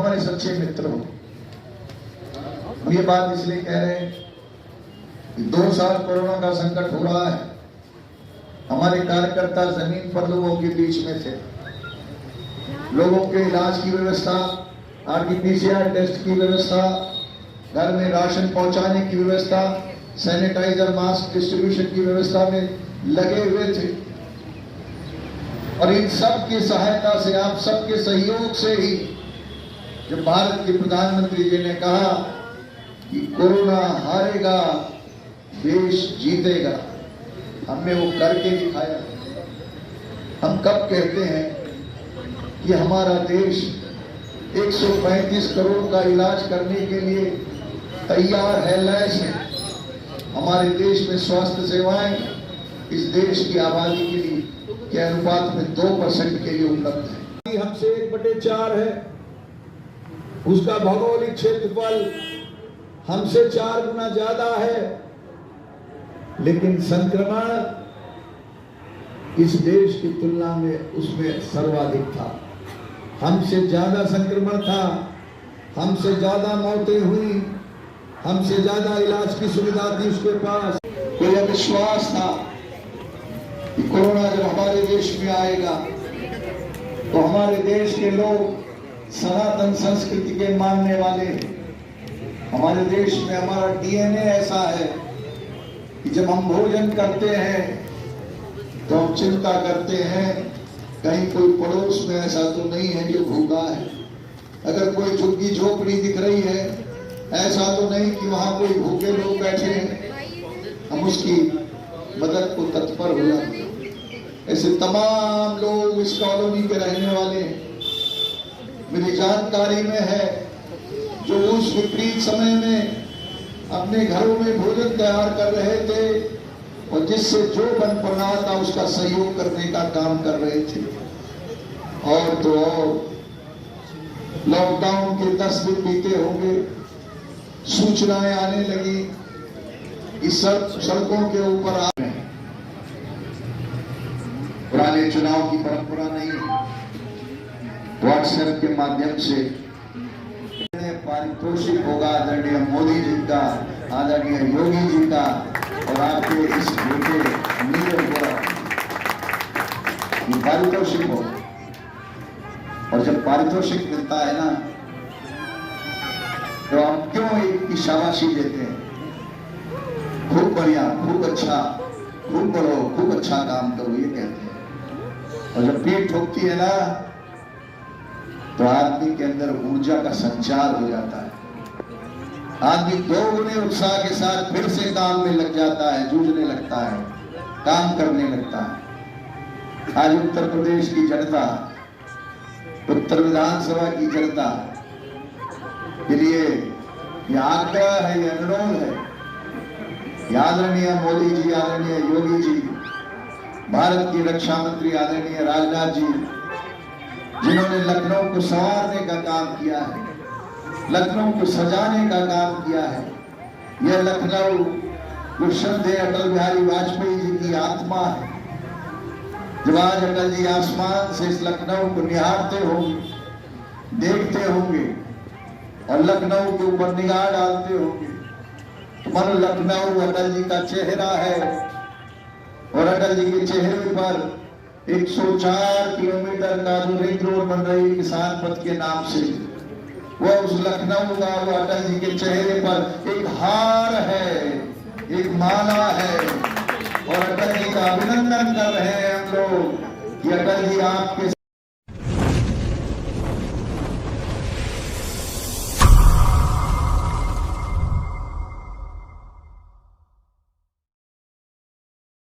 हमारे सच्चे मित्र हो। हम ये बात इसलिए कह रहे हैं कि 2 साल कोरोना का संकट हो रहा है, हमारे कार्यकर्ता जमीन पर लोगों के बीच में थे, लोगों के इलाज की व्यवस्था, आरटीपीसीआर टेस्ट की व्यवस्था, घर में राशन पहुंचाने की व्यवस्था, सैनिटाइजर मास्क डिस्ट्रीब्यूशन की व्यवस्था में लगे हुए थे। और इन सब की सहायता से, आप सबके सहयोग से ही जब भारत के प्रधानमंत्री जी ने कहा कि कोरोना हारेगा, देश जीतेगा, हमने वो करके दिखाया। हम कब कहते हैं कि हमारा देश 135 करोड़ का इलाज करने के लिए तैयार है, लैस है। हमारे देश में स्वास्थ्य सेवाएं इस देश की आबादी के लिए के अनुपात में 2% के लिए उपलब्ध है। हमसे 1/4 है, उसका भौगोलिक क्षेत्रफल हमसे 4 गुना ज्यादा है, लेकिन संक्रमण इस देश की तुलना में उसमें सर्वाधिक था। हमसे ज्यादा संक्रमण था, हमसे ज्यादा मौतें हुई, हमसे ज्यादा इलाज की सुविधा थी उसके पास। कोई अविश्वास था कि कोरोना जब हमारे देश में आएगा तो हमारे देश के लोग सनातन संस्कृति के मानने वाले हैं। हमारे देश में हमारा डीएनए ऐसा है कि जब हम भोजन करते हैं तो हम चिंता करते हैं कहीं कोई पड़ोस में ऐसा तो नहीं है जो भूखा है। अगर कोई झुग्गी झोपड़ी दिख रही है, ऐसा तो नहीं कि वहां कोई भूखे लोग बैठे हैं, हम उसकी मदद को तत्पर हो जाते हैं। ऐसे तमाम लोग इस कॉलोनी के रहने वाले हैं, मेरी जानकारी में है, जो उस विपरीत समय में अपने घरों में भोजन तैयार कर रहे थे और जिससे जो बन पड़ रहा था उसका सहयोग करने का काम कर रहे थे। और तो और लॉकडाउन के 10 दिन बीते होंगे, सूचनाएं आने लगी कि सड़कों के ऊपर आ रहे हैं। पुराने चुनाव की परंपरा नहीं, व्हाट्सएप के माध्यम से पारितोषिक होगा आदरणीय मोदी जी का, आदरणीय योगी जी का और आपके इस बेटे नीरज को पारितोषिक हो। और जब पारितोषिक मिलता है ना, तो हम क्यों एक की शाबाशी देते हैं, खूब बढ़िया, खूब अच्छा, खूब बढ़ो, खूब अच्छा काम करो, ये कहते हैं। और जब पीठ ठोकती है ना, तो आदमी के अंदर ऊर्जा का संचार हो जाता है। आदमी दोगुने उत्साह के साथ फिर से काम में लग जाता है, जूझने लगता है, काम करने लगता है। आज उत्तर प्रदेश की जनता, उत्तर विधानसभा की जनता के लिए यह आग्रह है, यह अनुरोध है, आदरणीय मोदी जी, आदरणीय योगी जी, भारत की रक्षा मंत्री आदरणीय राजनाथ जी, जिन्होंने लखनऊ को संवारने का काम किया है, लखनऊ को सजाने का काम किया है। यह लखनऊ जो श्रद्धेय अटल बिहारी वाजपेयी जी की आत्मा है। जब आज अटल जी आसमान से इस लखनऊ को निहारते होंगे, देखते होंगे और लखनऊ के ऊपर निगाह डालते होंगे, तो मानो लखनऊ अटल जी का चेहरा है और अटल जी के चेहरे पर 104 किलोमीटर का जो रिंग रोड बन रही किसान पथ के नाम से, वह उस लखनऊ का, वो अटल जी के चेहरे पर एक हार है, एक माला है। और अटल जी का अभिनंदन कर रहे हैं हम लोग कि अटल जी आपके